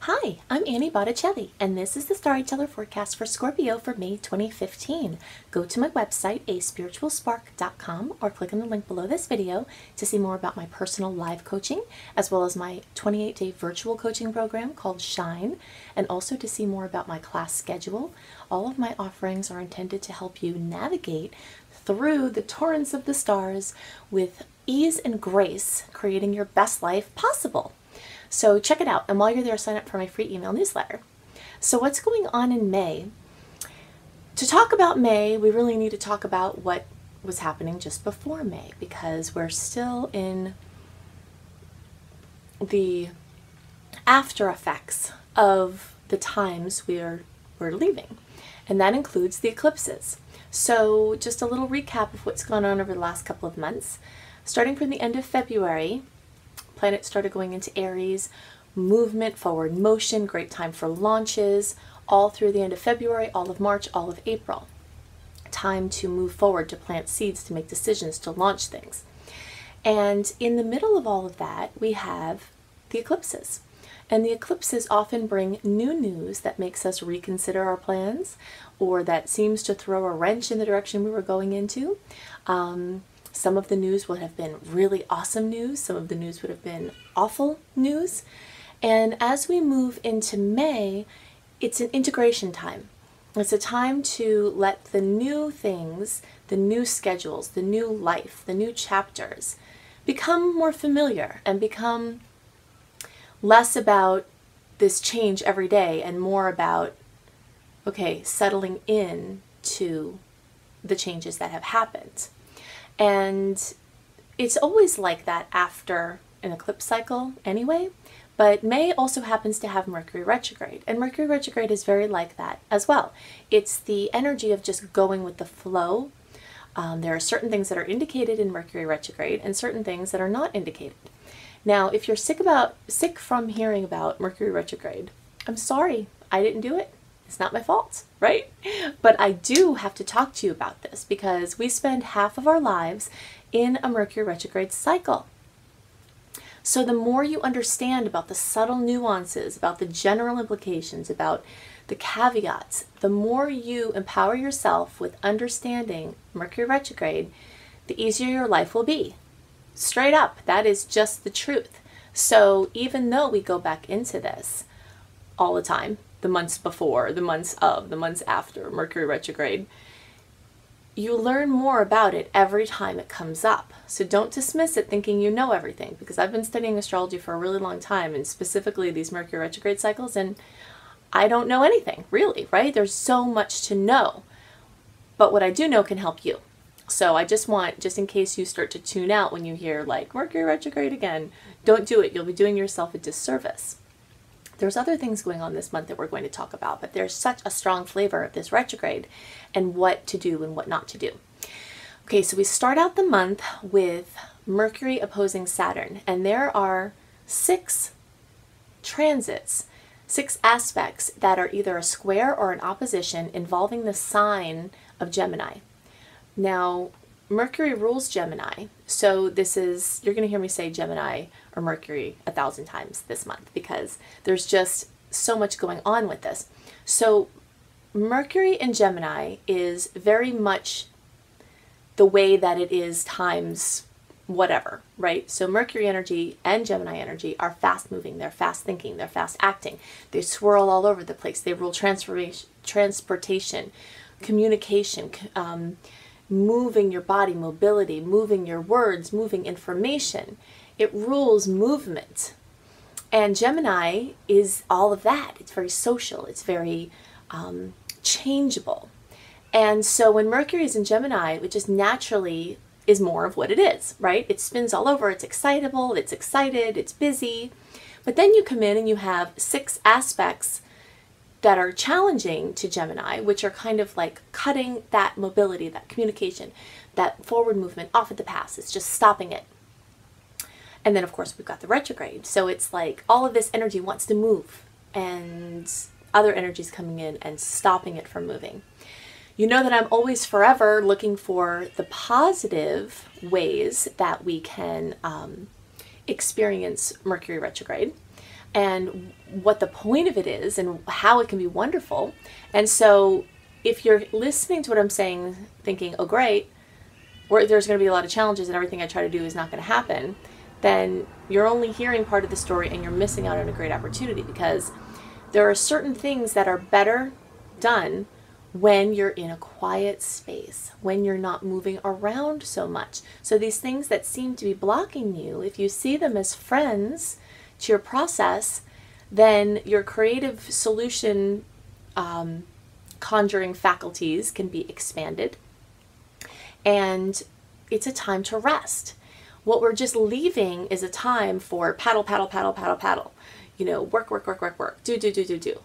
Hi, I'm Annie Botticelli, and this is the Storyteller Forecast for Scorpio for May 2015. Go to my website, aspiritualspark.com, or click on the link below this video to see more about my personal live coaching, as well as my 28-day virtual coaching program called Shine, and also to see more about my class schedule. All of my offerings are intended to help you navigate through the torrents of the stars with ease and grace, creating your best life possible. So check it out, and while you're there, sign up for my free email newsletter. So what's going on in May? To talk about May, we really need to talk about what was happening just before May, because we're still in the after effects of the times we're leaving, and that includes the eclipses. So just a little recap of what's gone on over the last couple of months. Starting from the end of February, planets started going into Aries, movement, forward motion, great time for launches, all through the end of February, all of March, all of April. Time to move forward, to plant seeds, to make decisions, to launch things. And in the middle of all of that, we have the eclipses. And the eclipses often bring new news that makes us reconsider our plans, or that seems to throw a wrench in the direction we were going into. Some of the news would have been really awesome news. Some of the news would have been awful news. And as we move into May, it's an integration time. It's a time to let the new things, the new schedules, the new life, the new chapters become more familiar and become less about this change every day and more about, okay, settling in to the changes that have happened. And it's always like that after an eclipse cycle anyway, but May also happens to have Mercury retrograde, and Mercury retrograde is very like that as well. It's the energy of just going with the flow. There are certain things that are indicated in Mercury retrograde and certain things that are not indicated. Now, if you're sick from hearing about Mercury retrograde, I'm sorry, I didn't do it. It's not my fault, right? But I do have to talk to you about this because we spend half of our lives in a Mercury retrograde cycle. So the more you understand about the subtle nuances, about the general implications, about the caveats, the more you empower yourself with understanding Mercury retrograde, the easier your life will be. Straight up, that is just the truth. So even though we go back into this all the time, the months before, the months of, the months after Mercury retrograde, you learn more about it every time it comes up. So don't dismiss it thinking you know everything, because I've been studying astrology for a really long time, and specifically these Mercury retrograde cycles, and I don't know anything, really, right? There's so much to know, but what I do know can help you. So I just want, just in case you start to tune out when you hear like Mercury retrograde again, don't do it. You'll be doing yourself a disservice. There's other things going on this month that we're going to talk about, but there's such a strong flavor of this retrograde and what to do and what not to do. Okay, so we start out the month with Mercury opposing Saturn, and there are 6 transits, 6 aspects that are either a square or an opposition involving the sign of Gemini. Now, Mercury rules Gemini, so this is, you're going to hear me say Gemini or Mercury 1,000 times this month because there's just so much going on with this. So Mercury in Gemini is very much the way that it is times whatever, right? So Mercury energy and Gemini energy are fast moving, they're fast thinking, they're fast acting, they swirl all over the place, they rule transportation, communication, moving your body, mobility, moving your words, moving information. It rules movement. And Gemini is all of that. It's very social. It's very changeable. And so when Mercury is in Gemini, it just naturally is more of what it is, right? It spins all over. It's excitable. It's excited. It's busy. But then you come in and you have 6 aspects that are challenging to Gemini, which are kind of like cutting that mobility, that communication, that forward movement off at the pass. It's just stopping it. And then of course we've got the retrograde. So it's like all of this energy wants to move and other energies coming in and stopping it from moving. You know that I'm always forever looking for the positive ways that we can experience Mercury retrograde. and what the point of it is and how it can be wonderful. And so if you're listening to what I'm saying, thinking, oh great, there's going to be a lot of challenges and everything I try to do is not going to happen, then you're only hearing part of the story and you're missing out on a great opportunity, because there are certain things that are better done when you're in a quiet space, when you're not moving around so much. So these things that seem to be blocking you, if you see them as friends to your process, then your creative solution conjuring faculties can be expanded. And it's a time to rest. What we're just leaving is a time for paddle, paddle, paddle, paddle, paddle. You know, work, work, work, work, work, do, do, do, do, do.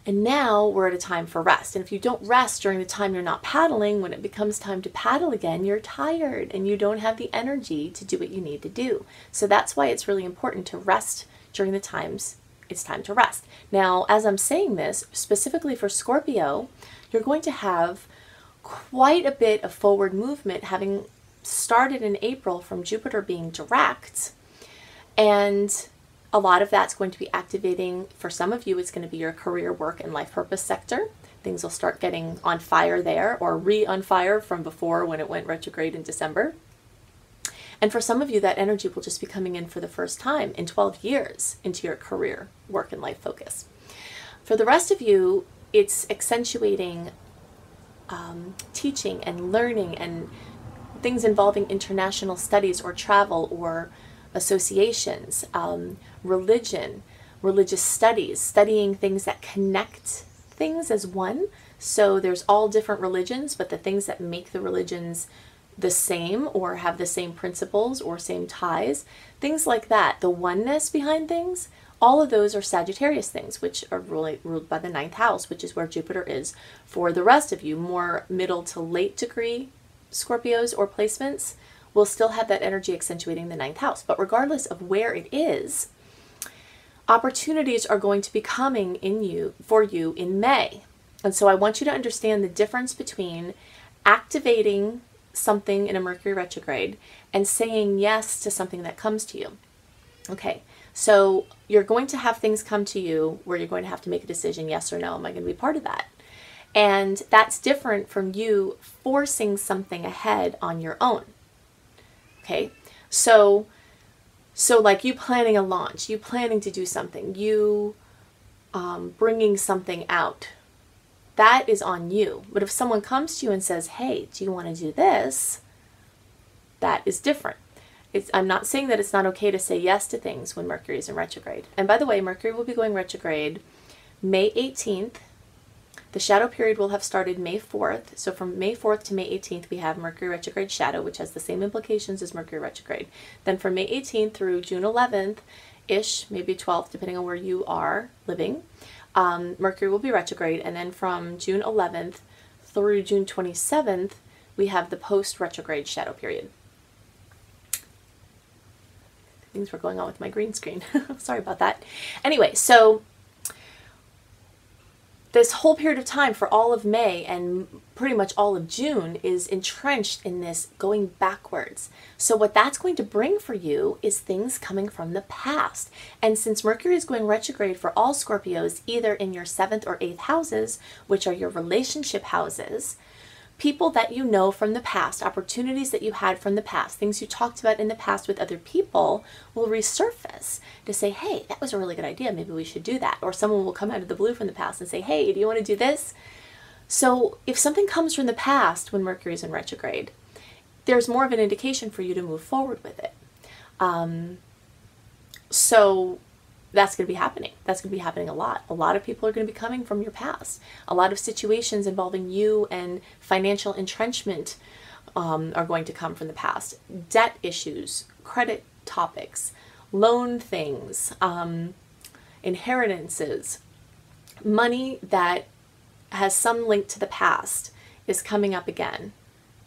And now we're at a time for rest. And if you don't rest during the time you're not paddling, when it becomes time to paddle again, you're tired and you don't have the energy to do what you need to do. So that's why it's really important to rest during the times it's time to rest. Now, as I'm saying this, specifically for Scorpio, you're going to have quite a bit of forward movement, having started in April from Jupiter being direct. And a lot of that's going to be activating, for some of you, it's going to be your career, work, and life purpose sector. Things will start getting on fire there, or on fire from before when it went retrograde in December. And for some of you, that energy will just be coming in for the first time in 12 years into your career, work, and life focus. For the rest of you, it's accentuating teaching and learning and things involving international studies or travel or associations, religion, religious studies, studying things that connect things as one. So there's all different religions, but the things that make the religions the same or have the same principles or same ties, things like that, the oneness behind things, all of those are Sagittarius things, which are ruled by the ninth house, which is where Jupiter is. For the rest of you, more middle to late degree Scorpios or placements will still have that energy accentuating the ninth house. But regardless of where it is, opportunities are going to be coming for you in May. And so I want you to understand the difference between activating something in a Mercury retrograde and saying yes to something that comes to you. Okay, so you're going to have things come to you where you're going to have to make a decision, yes or no, am I going to be part of that? And that's different from you forcing something ahead on your own. Okay, so like you planning a launch, you planning to do something, you bringing something out, that is on you. But if someone comes to you and says, hey, do you want to do this? That is different. I'm not saying that it's not okay to say yes to things when Mercury is in retrograde. And by the way, Mercury will be going retrograde May 18th. The shadow period will have started May 4th. So from May 4th to May 18th, we have Mercury retrograde shadow, which has the same implications as Mercury retrograde. Then from May 18th through June 11th-ish, maybe 12th, depending on where you are living, Mercury will be retrograde. And then from June 11th through June 27th, we have the post-retrograde shadow period. Things were going on with my green screen. Sorry about that. Anyway, so this whole period of time for all of May and pretty much all of June is entrenched in this going backwards. So what that's going to bring for you is things coming from the past. And since Mercury is going retrograde for all Scorpios, either in your 7th or 8th houses, which are your relationship houses, people that you know from the past, opportunities that you had from the past, things you talked about in the past with other people will resurface to say, hey, that was a really good idea. Maybe we should do that. Or someone will come out of the blue from the past and say, hey, do you want to do this? So if something comes from the past when Mercury is in retrograde, there's more of an indication for you to move forward with it. So that's going to be happening. That's going to be happening a lot. A lot of people are going to be coming from your past. A lot of situations involving you and financial entrenchment are going to come from the past. Debt issues, credit topics, loan things, inheritances, money that has some link to the past is coming up again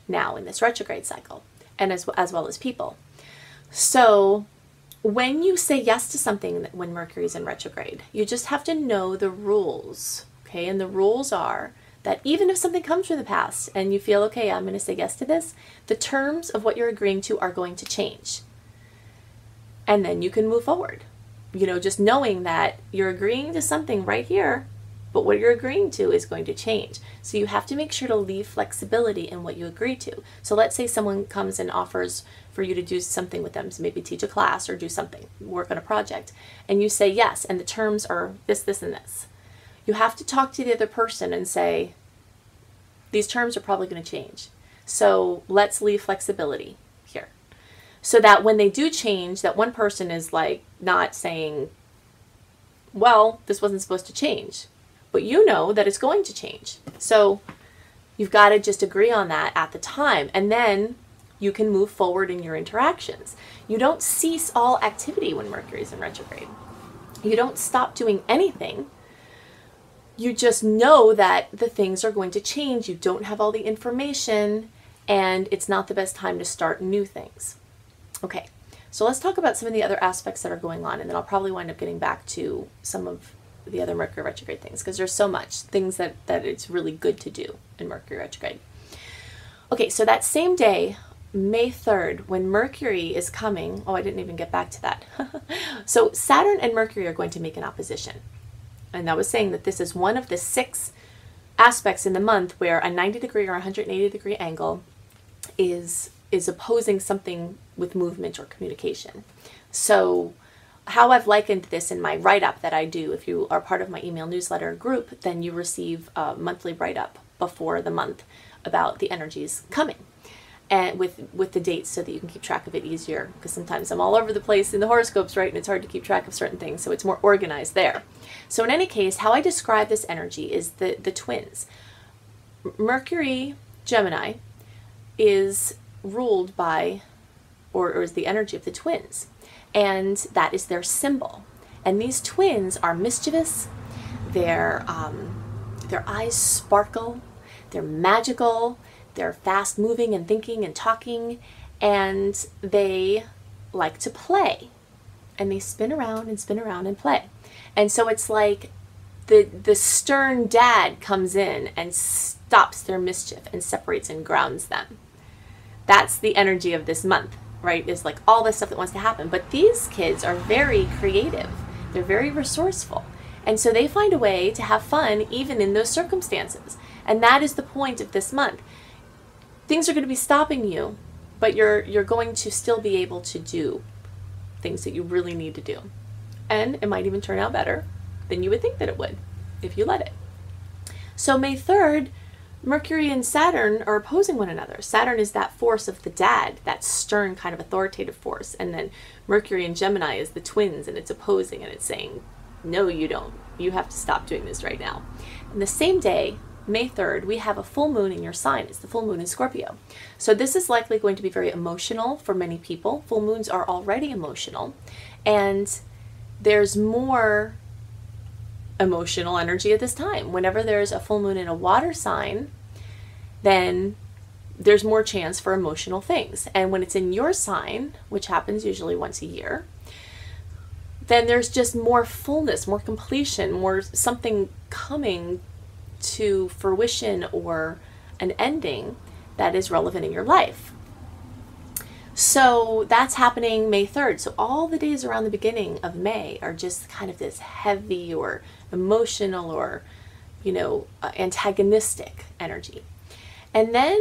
now in this retrograde cycle, and as well as people. So when you say yes to something when Mercury is in retrograde, you just have to know the rules, okay? And the rules are that even if something comes from the past and you feel, okay, I'm going to say yes to this, the terms of what you're agreeing to are going to change. And then you can move forward. you know, just knowing that you're agreeing to something right here, but what you're agreeing to is going to change. So you have to make sure to leave flexibility in what you agree to. So let's say someone comes and offers for you to do something with them, so maybe teach a class or do something, work on a project, and you say yes, and the terms are this, this, and this. You have to talk to the other person and say, these terms are probably going to change. So let's leave flexibility here. So that when they do change, that one person is like not saying, well, this wasn't supposed to change. But you know that it's going to change. So you've got to just agree on that at the time. And then you can move forward in your interactions. You don't cease all activity when Mercury is in retrograde. You don't stop doing anything. You just know that the things are going to change. You don't have all the information, and it's not the best time to start new things. Okay, so let's talk about some of the other aspects that are going on, and then I'll probably wind up getting back to some of the other Mercury retrograde things, because there's so much things that it's really good to do in Mercury retrograde. Okay, so that same day, May 3rd, when Mercury is coming, oh, I didn't even get back to that. So Saturn and Mercury are going to make an opposition. And I was saying that this is one of the 6 aspects in the month where a 90 degree or 180 degree angle is opposing something with movement or communication. So how I've likened this in my write-up that I do, if you are part of my email newsletter group, then you receive a monthly write-up before the month about the energies coming, and with the dates, so that you can keep track of it easier, because sometimes I'm all over the place in the horoscopes, right, and it's hard to keep track of certain things, so it's more organized there. So in any case, how I describe this energy is the twins. Mercury Gemini is ruled by, or is the energy of the twins. And that is their symbol. And these twins are mischievous. Their eyes sparkle. They're magical. They're fast moving and thinking and talking. And they like to play. And they spin around and play. And so it's like the stern dad comes in and stops their mischief and separates and grounds them. That's the energy of this month. Right, is like all this stuff that wants to happen. But these kids are very creative. They're very resourceful. And so they find a way to have fun even in those circumstances. And that is the point of this month. Things are going to be stopping you, but you're going to still be able to do things that you really need to do. And it might even turn out better than you would think that it would if you let it. So May 3rd, Mercury and Saturn are opposing one another. Saturn is that force of the dad, that stern kind of authoritative force. And then Mercury and Gemini is the twins, and it's opposing, and it's saying, no, you don't. You have to stop doing this right now. And the same day, May 3rd, we have a full moon in your sign. It's the full moon in Scorpio. So this is likely going to be very emotional for many people. Full moons are already emotional. And there's more emotional energy at this time. Whenever there's a full moon in a water sign, then there's more chance for emotional things. And when it's in your sign, which happens usually once a year, then there's just more fullness, more completion, more something coming to fruition or an ending that is relevant in your life. So that's happening May 3rd. So all the days around the beginning of May are just kind of this heavy or emotional or, antagonistic energy. And then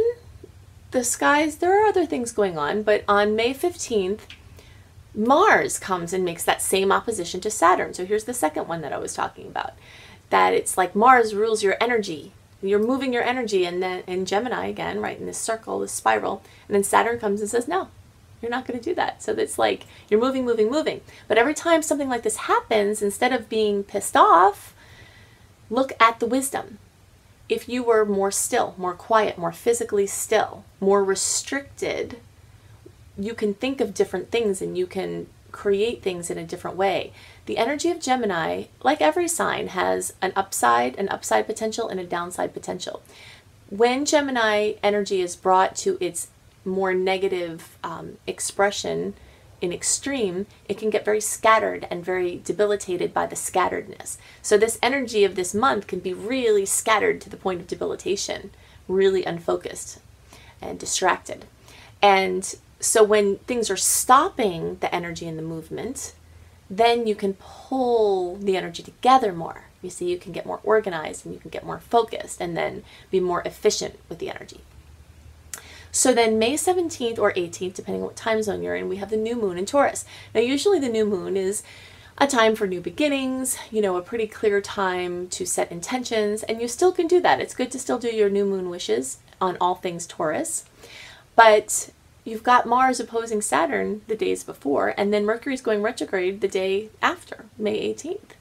the skies, there are other things going on, but on May 15th, Mars comes and makes that same opposition to Saturn. So here's the second one that I was talking about, that it's like Mars rules your energy. You're moving your energy, and then in Gemini again, right, in this circle, this spiral, and then Saturn comes and says, no, you're not going to do that. So it's like you're moving, moving, moving. But every time something like this happens, instead of being pissed off, look at the wisdom. If you were more still, more quiet, more physically still, more restricted, you can think of different things and you can create things in a different way. The energy of Gemini, like every sign, has an upside potential, and a downside potential. When Gemini energy is brought to its more negative expression in extreme, it can get very scattered and very debilitated by the scatteredness. So this energy of this month can be really scattered to the point of debilitation, really unfocused and distracted. And so when things are stopping the energy and the movement, then you can pull the energy together more. You see, you can get more organized and you can get more focused and then be more efficient with the energy. So then May 17th or 18th, depending on what time zone you're in, we have the new moon in Taurus. Now, usually the new moon is a time for new beginnings, you know, a pretty clear time to set intentions, and you still can do that. It's good to still do your new moon wishes on all things Taurus, but you've got Mars opposing Saturn the days before, and then Mercury's going retrograde the day after, May 18th.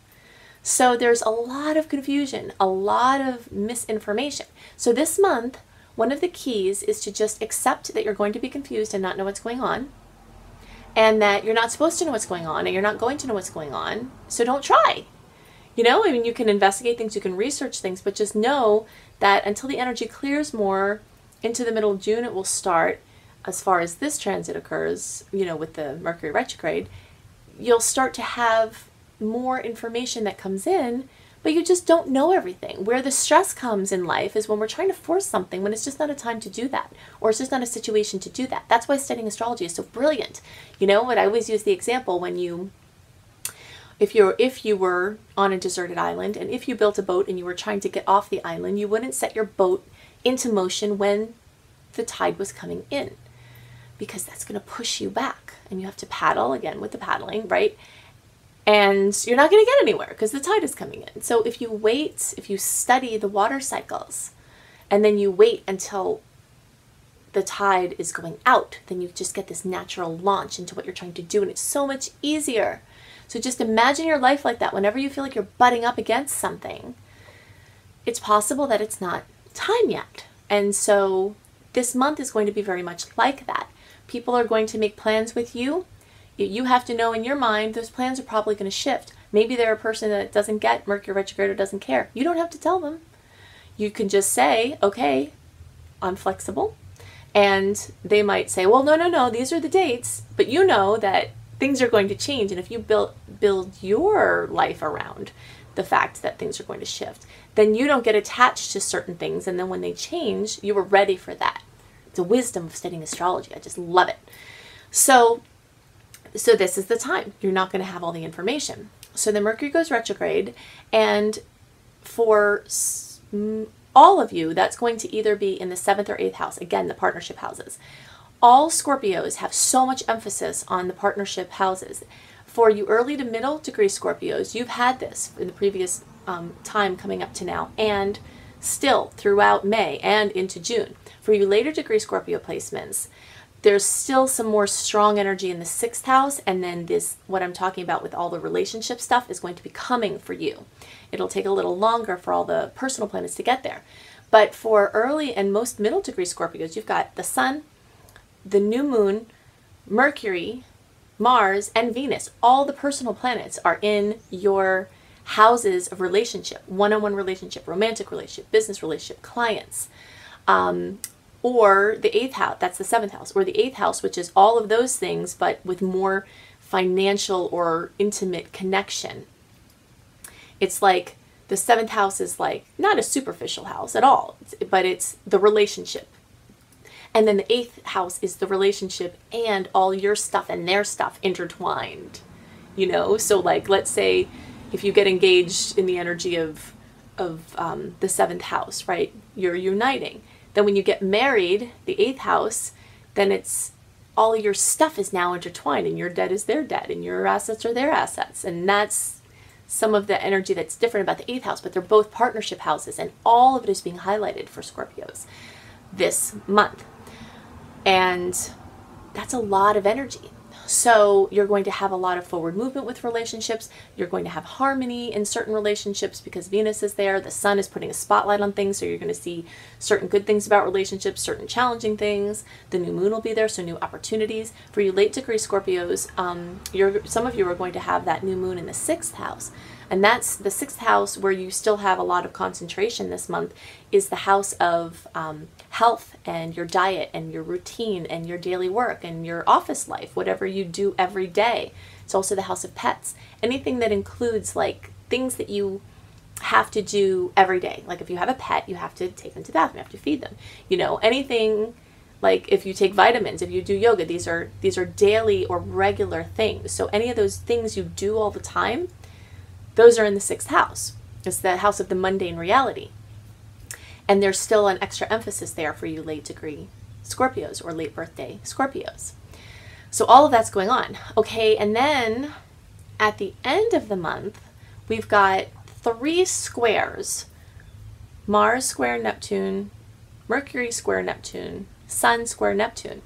So there's a lot of confusion, a lot of misinformation. So this month, one of the keys is to just accept that you're going to be confused and not know what's going on, and that you're not supposed to know what's going on, and you're not going to know what's going on, so don't try. You know, I mean, you can investigate things, you can research things, but just know that until the energy clears more into the middle of June, it will start. As far as this transit occurs, you know, with the Mercury retrograde, you'll start to have more information that comes in, but you just don't know everything. Where the stress comes in life is when we're trying to force something when it's just not a time to do that, or it's just not a situation to do that. That's why studying astrology is so brilliant. You know, what I always use the example when if you were on a deserted island, and if you built a boat and you were trying to get off the island, you wouldn't set your boat into motion when the tide was coming in, because that's going to push you back, and you have to paddle again with the paddling, right? And you're not going to get anywhere because the tide is coming in. So if you wait, if you study the water cycles, and then you wait until the tide is going out, then you just get this natural launch into what you're trying to do, and it's so much easier. So just imagine your life like that. Whenever you feel like you're butting up against something, it's possible that it's not time yet. And so this month is going to be very much like that. People are going to make plans with you. You have to know in your mind those plans are probably going to shift. Maybe they're a person that doesn't get Mercury retrograde or doesn't care. You don't have to tell them. You can just say, okay, I'm flexible. And they might say, well, no, these are the dates. But you know that things are going to change. And if you build your life around the fact that things are going to shift, then you don't get attached to certain things. And then when they change, you were ready for that. It's a wisdom of studying astrology. I just love it. So this is the time. You're not going to have all the information. So the Mercury goes retrograde, and for all of you, that's going to either be in the 7th or 8th house. Again, the partnership houses. All Scorpios have so much emphasis on the partnership houses. For you early to middle degree Scorpios, you've had this in the previous time coming up to now, and still throughout May and into June. For you later degree Scorpio placements, there's still some more strong energy in the 6th house, and then this, what I'm talking about with all the relationship stuff, is going to be coming for you. It'll take a little longer for all the personal planets to get there. But for early and most middle degree Scorpios, you've got the Sun, the new moon, Mercury, Mars, and Venus. All the personal planets are in your houses of relationship, one-on-one relationship, romantic relationship, business relationship, clients. Or the 8th house, that's the 7th house, or the 8th house, which is all of those things, but with more financial or intimate connection. It's like the 7th house is like not a superficial house at all, but it's the relationship. And then the 8th house is the relationship and all your stuff and their stuff intertwined, you know? So like, let's say if you get engaged in the energy of the 7th house, right? You're uniting. Then when you get married, the 8th house, then it's all your stuff is now intertwined, and your debt is their debt, and your assets are their assets. And that's some of the energy that's different about the 8th house, but they're both partnership houses, and all of it is being highlighted for Scorpios this month. And that's a lot of energy. So you're going to have a lot of forward movement with relationships. You're going to have harmony in certain relationships because Venus is there. The Sun is putting a spotlight on things, so you're going to see certain good things about relationships, certain challenging things. The new moon will be there, so new opportunities. For you late degree Scorpios, some of you are going to have that new moon in the 6th house. And that's the 6th house where you still have a lot of concentration this month, is the house of health and your diet and your routine and your daily work and your office life, whatever you do every day. It's also the house of pets. Anything that includes like things that you have to do every day. Like if you have a pet, you have to take them to the bathroom, you have to feed them. You know, anything Like if you take vitamins, if you do yoga, these are daily or regular things. So any of those things you do all the time, those are in the 6th house. It's the house of the mundane reality. And there's still an extra emphasis there for you late degree Scorpios or late birthday Scorpios. So all of that's going on. Okay, and then at the end of the month, we've got 3 squares. Mars square Neptune, Mercury square Neptune, Sun square Neptune.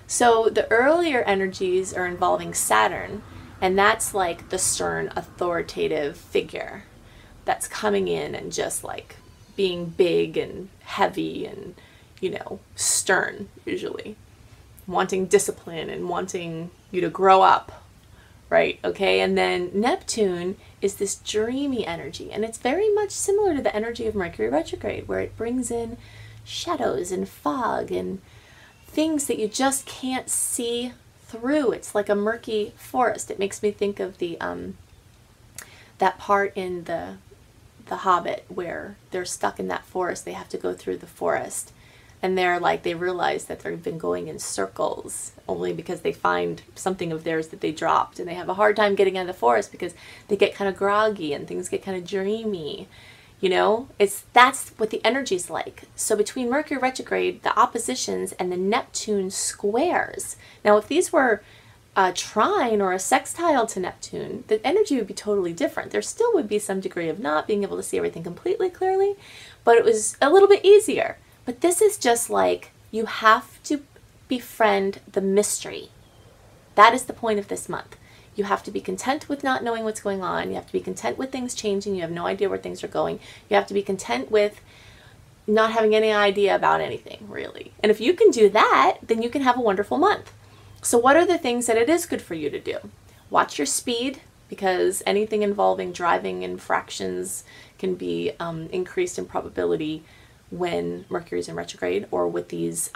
So the earlier energies are involving Saturn, and that's like the stern, authoritative figure that's coming in and just like being big and heavy and, you know, stern, usually. Wanting discipline and wanting you to grow up, right? Okay, and then Neptune is this dreamy energy, and it's very much similar to the energy of Mercury retrograde, where it brings in shadows and fog and things that you just can't see through. It's like a murky forest. It makes me think of the that part in the Hobbit where they're stuck in that forest. They have to go through the forest, and they realize that they've been going in circles only because they find something of theirs that they dropped, and they have a hard time getting out of the forest because they get kind of groggy and things get kind of dreamy. You know, that's what the energy's like. So between Mercury retrograde, the oppositions, and the Neptune squares. Now, if these were a trine or a sextile to Neptune, the energy would be totally different. There still would be some degree of not being able to see everything completely clearly, but it was a little bit easier. But this is just like, you have to befriend the mystery. That is the point of this month. You have to be content with not knowing what's going on. You have to be content with things changing. You have no idea where things are going. You have to be content with not having any idea about anything, really. And if you can do that, then you can have a wonderful month. So what are the things that it is good for you to do? Watch your speed, because anything involving driving in fractions can be increased in probability when Mercury's in retrograde, or with these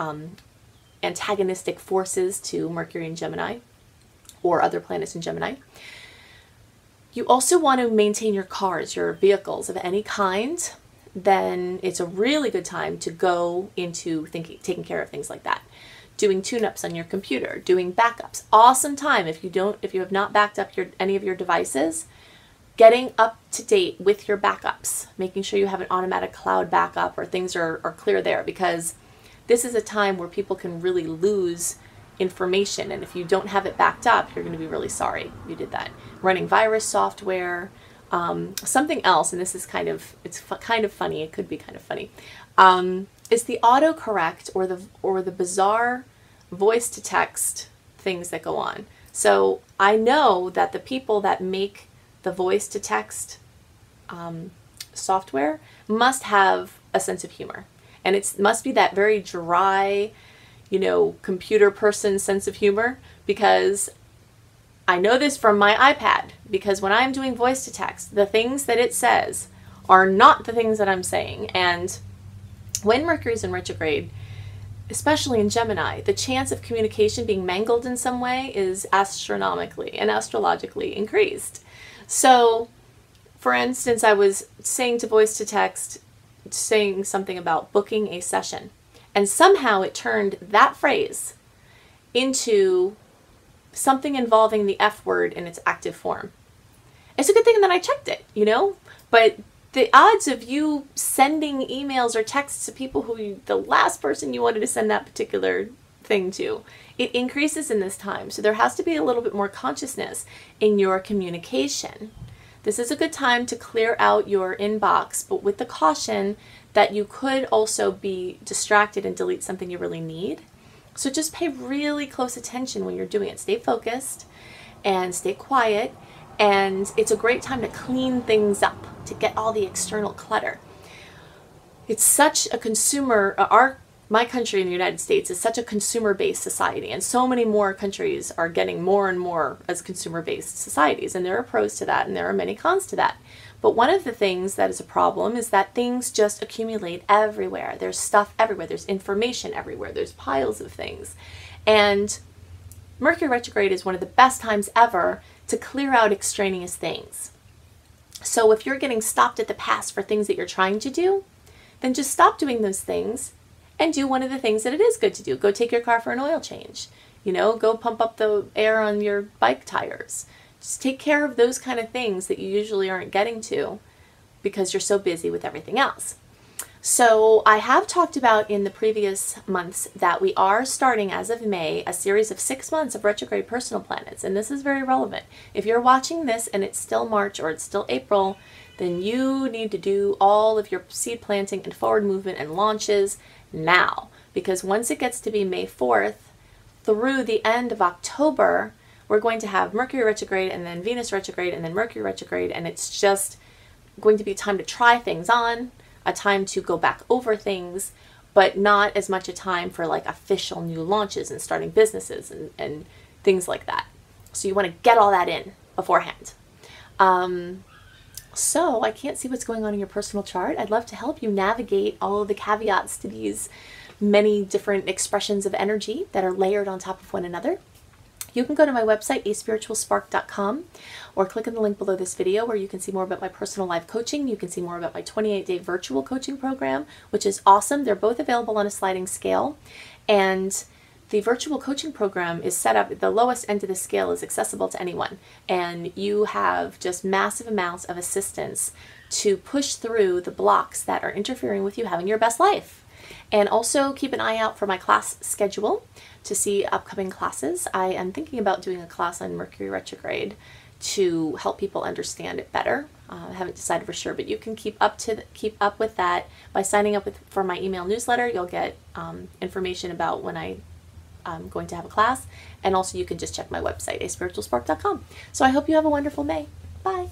antagonistic forces to Mercury and Gemini, or other planets in Gemini. You also want to maintain your cars, your vehicles of any kind. Then it's a really good time to go into taking care of things like that. Doing tune-ups on your computer, doing backups. Awesome time if you have not backed up any of your devices. Getting up to date with your backups, making sure you have an automatic cloud backup or things are clear there, because this is a time where people can really lose information, and if you don't have it backed up, you're going to be really sorry you did that. Running virus software, something else, and this is kind of funny. It could be kind of funny. It's the autocorrect or the bizarre voice to text things that go on. So I know that the people that make the voice to text software must have a sense of humor, and it must be that very dry, you know, computer person sense of humor, because I know this from my iPad, because when I'm doing voice to text, the things that it says are not the things that I'm saying. And when Mercury's in retrograde, especially in Gemini, the chance of communication being mangled in some way is astronomically and astrologically increased. So, for instance, I was saying to voice to text, saying something about booking a session, and somehow it turned that phrase into something involving the F word in its active form. It's a good thing that I checked it, you know, but the odds of you sending emails or texts to people who the last person you wanted to send that particular thing to, it increases in this time. So there has to be a little bit more consciousness in your communication. This is a good time to clear out your inbox, but with the caution that you could also be distracted and delete something you really need. So just pay really close attention when you're doing it. Stay focused and stay quiet. And it's a great time to clean things up, to get all the external clutter. It's such a consumer, my country in the United States is such a consumer-based society, and so many more countries are getting more and more as consumer-based societies, and there are pros to that and there are many cons to that. But one of the things that is a problem is that things just accumulate everywhere. There's stuff everywhere. There's information everywhere. There's piles of things. And Mercury retrograde is one of the best times ever to clear out extraneous things. So if you're getting stopped at the pass for things that you're trying to do, then just stop doing those things and do one of the things that it is good to do. Go take your car for an oil change. You know, go pump up the air on your bike tires. Just take care of those kind of things that you usually aren't getting to because you're so busy with everything else. So I have talked about in the previous months that we are starting as of May a series of 6 months of retrograde personal planets, and this is very relevant. If you're watching this and it's still March or it's still April, then you need to do all of your seed planting and forward movement and launches now, because once it gets to be May 4th through the end of October, we're going to have Mercury retrograde and then Venus retrograde and then Mercury retrograde, and it's just going to be time to try things on, a time to go back over things, but not as much a time for like official new launches and starting businesses and things like that. So you want to get all that in beforehand. So I can't see what's going on in your personal chart. I'd love to help you navigate all of the caveats to these many different expressions of energy that are layered on top of one another. You can go to my website, aspiritualspark.com, or click on the link below this video where you can see more about my personal life coaching. You can see more about my 28-day virtual coaching program, which is awesome. They're both available on a sliding scale. And the virtual coaching program is set up, the lowest end of the scale is accessible to anyone. And you have just massive amounts of assistance to push through the blocks that are interfering with you having your best life. And also keep an eye out for my class schedule to see upcoming classes. I am thinking about doing a class on Mercury retrograde to help people understand it better. I haven't decided for sure, but you can keep up with that by signing up for my email newsletter. You'll get information about when I'm going to have a class, and also you can just check my website, aspiritualspark.com. So I hope you have a wonderful May. Bye.